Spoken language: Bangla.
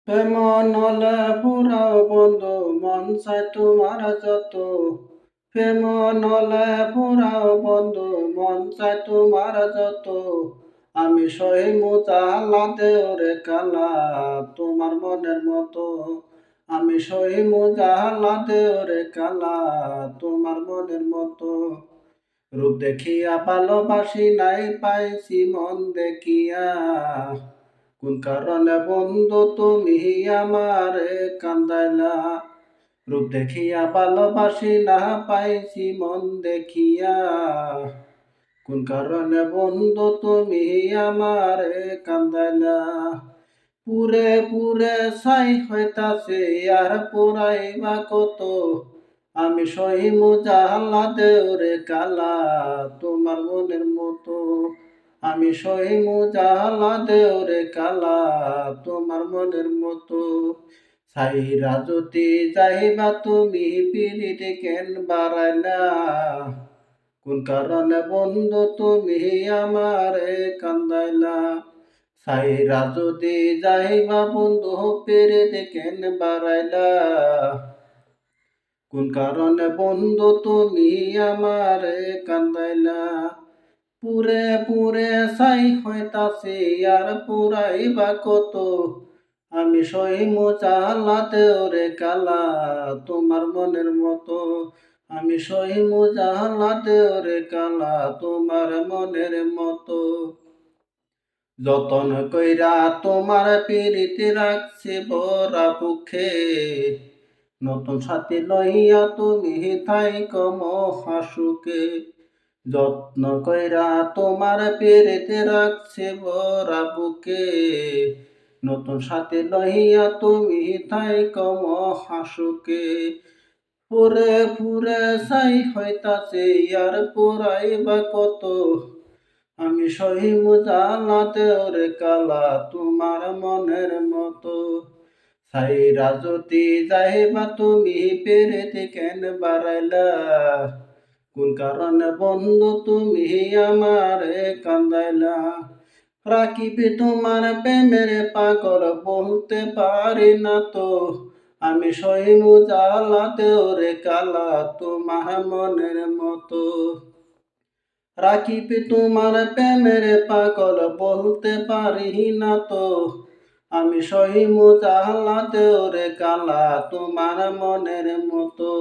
প্রেম নলে পুরাও বন্ধু মন চায় তোমার যত। প্রেম নলে পুরাও বন্ধু মন চায় তোমার যত। আমি সহিমু জালা দেওরে কালা তোমার মনের মতো। আমি সহিমু জালা দেওরে কালা তোমার মনের মতো। রূপ দেখিয়া ভালোবাসি নাই পাইছি মন দেখিয়া। কোন কারণে বন্ধু তুমি আমারে কান্দাইলা। রূপ দেখিয়া ভালোবাসি না পাইছি মন দেখিয়া। কোন কারণে বন্ধু তুমি আমারে কান্দাইলা। পুরে পুরে ছাই হইতাছে আর পোড়াইবা কত। আমি সহিমু জালা দেওরে কালা তোমার মনের মতো। আমি সহিমু জালা দেওরে কালা তোমার মনের মতো। ছাইরা যদি যাইবা তুমি পিরিতি কেন বাড়াইলা। কোন কারণে বন্ধু তুমি আমারে কান্দাইলা। ছাইরা যদি যাইবা বন্ধু পিরিতি কেন বাড়াইলা। কোন কারণে বন্ধু তুমি আমারে কান্দাইলা। পুরে পুরে ছাই হইতাছে আর পুরাইবা কত। আমি সহিমু জালা দেওরে কালা তোমার মনের মতো। আমি সহিমু জালা দেওরে কালা তোমার মনের মতো। যতন কইরা তোমার পিরিতি রাখছি বরা বুকে। নতুন সাথী লইয়া তুমি থাইকো মহাসুখে। যত্ন কইরা তোমার পিরিতি রাখছি বরা বুকে। নতুন সাথী লইয়া তুমি থাইকো মহাসুখে। পুরে পুরে ছাই হইতাছে আর পুরাইবা কত। আমি সহিমু জালা দেওরে কালা তোমার মনের মতো। ছাইরা যদি যাইবা তুমি পিরিতি কেন বাড়াইলা। কোন কারণে বন্ধু তুমি আমারে কান্দাইলা। রাখিবি তোমার প্রেমের পাগল বলতে পারি না তো। আমি সহিমু জালা দেওরে কালা তোমার মনের মতো। রাখিবি তোমার প্রেমের পাগল বলতে পারি না তো। আমি সহিমু জালা দেওরে কালা তোমার মনের মতো।